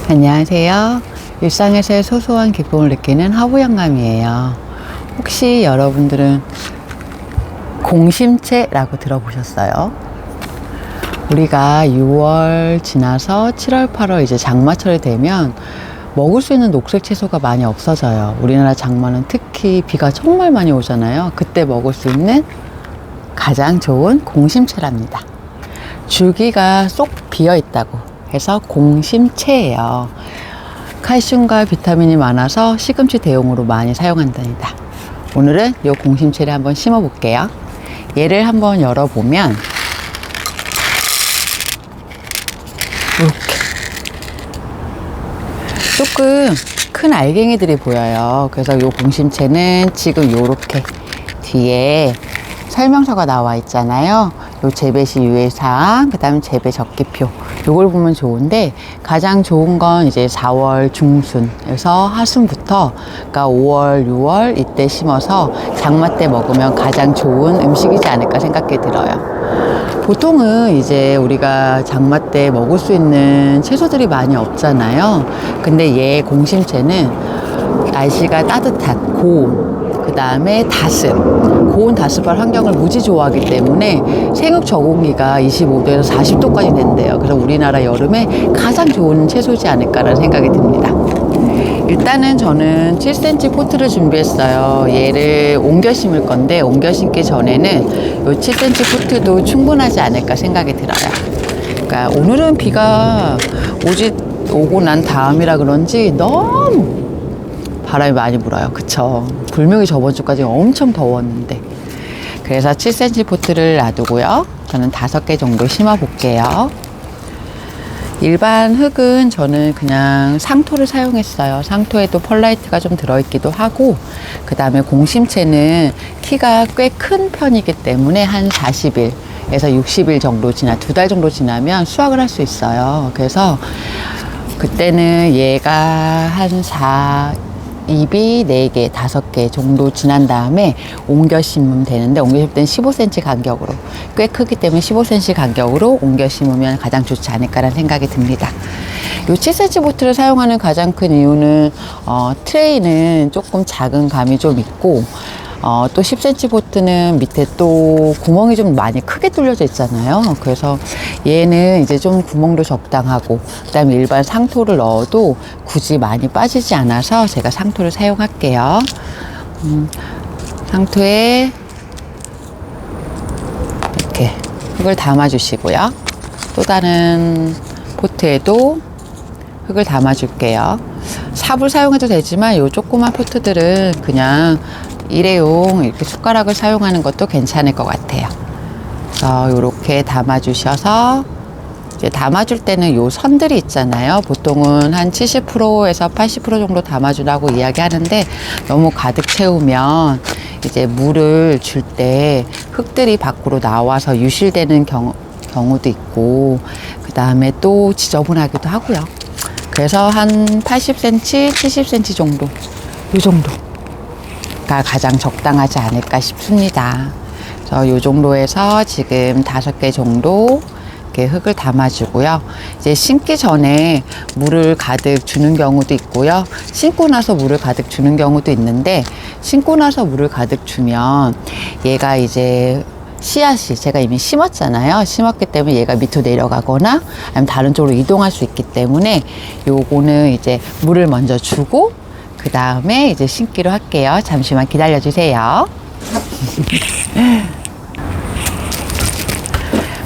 안녕하세요. 일상에서의 소소한 기쁨을 느끼는 하부영감이에요. 혹시 여러분들은 공심채라고 들어보셨어요? 우리가 6월 지나서 7월, 8월 이제 장마철이 되면 먹을 수 있는 녹색 채소가 많이 없어져요. 우리나라 장마는 특히 비가 정말 많이 오잖아요. 그때 먹을 수 있는 가장 좋은 공심채랍니다. 줄기가 쏙 비어 있다고 해서 공심채예요. 칼슘과 비타민이 많아서 시금치 대용으로 많이 사용한답니다. 오늘은 이 공심채를 한번 심어 볼게요. 얘를 한번 열어보면 이렇게 조금 큰 알갱이들이 보여요. 그래서 이 공심채는 지금 이렇게 뒤에 설명서가 나와 있잖아요. 요 재배 시 유의사항, 그 다음에 재배 적기표, 요걸 보면 좋은데, 가장 좋은 건 이제 4월 중순에서 하순부터, 그러니까 5월, 6월 이때 심어서 장마 때 먹으면 가장 좋은 음식이지 않을까 생각이 들어요. 보통은 이제 우리가 장마 때 먹을 수 있는 채소들이 많이 없잖아요. 근데 얘 공심채는 날씨가 따뜻한 고온, 그 다음에 다습, 고온 다습한 환경을 무지 좋아하기 때문에 생육 적응기가 25도에서 40도까지 된대요. 그래서 우리나라 여름에 가장 좋은 채소지 않을까라는 생각이 듭니다. 일단은 저는 7cm 포트를 준비했어요. 얘를 옮겨 심을 건데, 옮겨 심기 전에는 이 7cm 포트도 충분하지 않을까 생각이 들어요. 그러니까 오늘은 비가 오고 난 다음이라 그런지 너무 바람이 많이 불어요. 그쵸? 불명이 저번 주까지 엄청 더웠는데. 그래서 7cm 포트를 놔두고요. 저는 5개 정도 심어 볼게요. 일반 흙은 저는 그냥 상토를 사용했어요. 상토에도 펄라이트가 좀 들어있기도 하고, 그 다음에 공심채는 키가 꽤 큰 편이기 때문에 한 40일에서 60일 정도 2달 정도 지나면 수확을 할 수 있어요. 그래서 그때는 얘가 한 잎이 4개, 5개 정도 지난 다음에 옮겨 심으면 되는데, 옮겨 심을 때는 15cm 간격으로, 꽤 크기 때문에 15cm 간격으로 옮겨 심으면 가장 좋지 않을까라는 생각이 듭니다. 이 7cm 보트를 사용하는 가장 큰 이유는 트레이는 조금 작은 감이 좀 있고, 또 10cm 보트는 밑에 또 구멍이 좀 많이 크게 뚫려져 있잖아요. 그래서 얘는 이제 좀 구멍도 적당하고, 그 다음에 일반 상토를 넣어도 굳이 많이 빠지지 않아서 제가 상토를 사용할게요. 상토에 이렇게 흙을 담아 주시고요. 또 다른 포트에도 흙을 담아 줄게요. 삽을 사용해도 되지만 이 조그만 포트들은 그냥 일회용 이렇게 숟가락을 사용하는 것도 괜찮을 것 같아요. 그래서 이렇게 담아 주셔서, 이제 담아줄 때는 요 선들이 있잖아요. 보통은 한 70%에서 80% 정도 담아주라고 이야기하는데, 너무 가득 채우면 이제 물을 줄 때 흙들이 밖으로 나와서 유실되는 경우도 있고, 그 다음에 또 지저분하기도 하고요. 그래서 한 80cm, 70cm 정도, 이 정도가 가장 적당하지 않을까 싶습니다. 그래서 이 정도에서 지금 5개 정도 이렇게 흙을 담아주고요. 이제 심기 전에 물을 가득 주는 경우도 있고요. 심고 나서 물을 가득 주는 경우도 있는데, 심고 나서 물을 가득 주면 얘가 이제 씨앗이, 제가 이미 심었잖아요. 심었기 때문에 얘가 밑으로 내려가거나 아니면 다른 쪽으로 이동할 수 있기 때문에 요거는 이제 물을 먼저 주고 그 다음에 이제 심기로 할게요. 잠시만 기다려 주세요.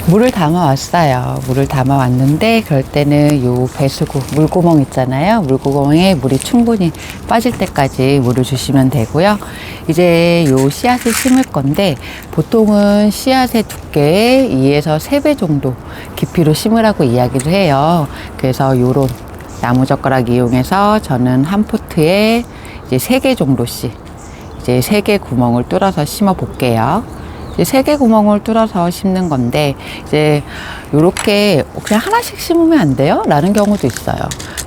물을 담아 왔어요. 물을 담아 왔는데, 그럴 때는 요 배수구, 물구멍 있잖아요. 물구멍에 물이 충분히 빠질 때까지 물을 주시면 되고요. 이제 요 씨앗을 심을 건데, 보통은 씨앗의 두께의 2에서 3배 정도 깊이로 심으라고 이야기를 해요. 그래서 요런 나무젓가락 이용해서 저는 한 포트에 이제 3개 정도씩, 이제 3개 구멍을 뚫어서 심어 볼게요. 이제 3개 구멍을 뚫어서 심는 건데, 이제 요렇게 그냥 하나씩 심으면 안 돼요? 라는 경우도 있어요.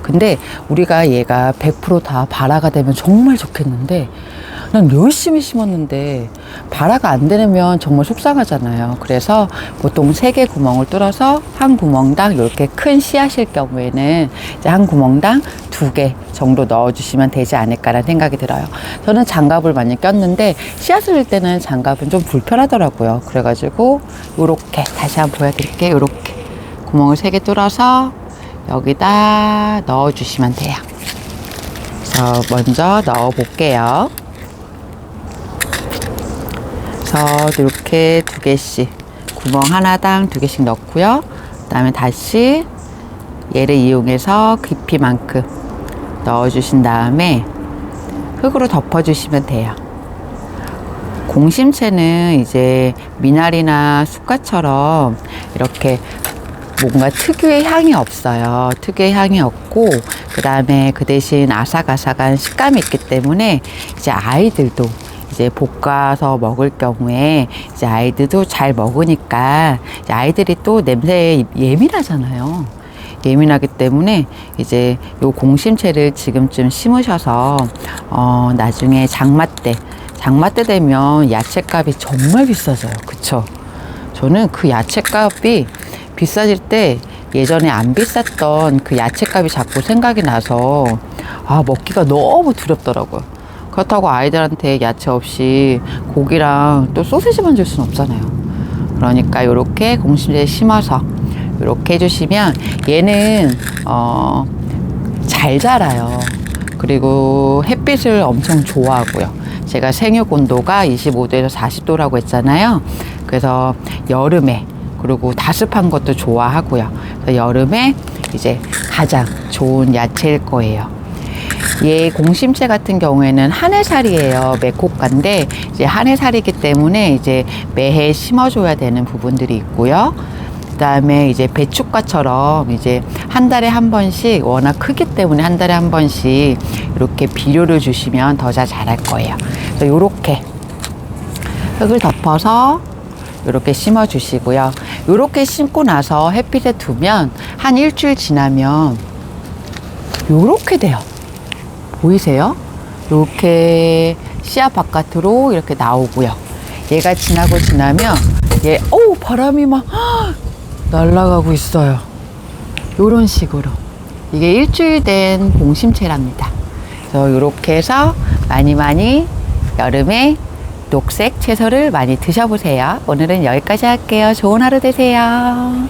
근데 우리가 얘가 100% 다 발화가 되면 정말 좋겠는데, 난 열심히 심었는데 발화가 안 되면 정말 속상하잖아요. 그래서 보통 3개 구멍을 뚫어서 한 구멍당 이렇게 큰 씨앗일 경우에는 이제 한 구멍당 2개 정도 넣어주시면 되지 않을까라는 생각이 들어요. 저는 장갑을 많이 꼈는데 씨앗을 넣을 때는 장갑은 좀 불편하더라고요. 그래가지고 이렇게 다시 한번 보여드릴게요. 이렇게 구멍을 3개 뚫어서 여기다 넣어주시면 돼요. 그래서 먼저 넣어 볼게요. 그래서 이렇게 2개씩 구멍 하나당 2개씩 넣고요. 그 다음에 다시 얘를 이용해서 깊이만큼 넣어주신 다음에 흙으로 덮어주시면 돼요. 공심채는 이제 미나리나 쑥갓처럼 이렇게 뭔가 특유의 향이 없어요. 특유의 향이 없고, 그 다음에 그 대신 아삭아삭한 식감이 있기 때문에 이제 아이들도 이제 볶아서 먹을 경우에 이제 아이들도 잘 먹으니까 이제 아이들이 또 냄새에 예민하잖아요. 예민하기 때문에 이제 요 공심채를 지금쯤 심으셔서 나중에 장마 때 되면 야채값이 정말 비싸져요. 그쵸? 저는 그 야채값이 비싸질 때 예전에 안 비쌌던 그 야채값이 자꾸 생각이 나서 먹기가 너무 두렵더라고요. 그렇다고 아이들한테 야채 없이 고기랑 또 소시지만 줄 수는 없잖아요. 그러니까 이렇게 공심채 심어서 이렇게 해주시면 얘는 잘 자라요. 그리고 햇빛을 엄청 좋아하고요. 제가 생육 온도가 25도에서 40도라고 했잖아요. 그래서 여름에 그리고 다습한 것도 좋아하고요. 그래서 여름에 이제 가장 좋은 야채일 거예요. 얘 공심채 같은 경우에는 한 해살이에요. 메코가인데 이제 한 해살이기 때문에 이제 매해 심어줘야 되는 부분들이 있고요. 그 다음에 이제 배춧가처럼 이제 한 달에 한 번씩 워낙 크기 때문에 한 달에 한 번씩 이렇게 비료를 주시면 더 잘 자랄 거예요. 그래서 요렇게 흙을 덮어서 이렇게 심어 주시고요. 이렇게 심고 나서 햇빛에 두면 한 일주일 지나면 요렇게 돼요. 보이세요? 이렇게 씨앗 바깥으로 이렇게 나오고요. 얘가 지나고 지나면 바람이 막 날아가고 있어요. 요런 식으로 이게 일주일 된 공심채랍니다. 그래서 이렇게 해서 많이 여름에 녹색 채소를 많이 드셔보세요. 오늘은 여기까지 할게요. 좋은 하루 되세요.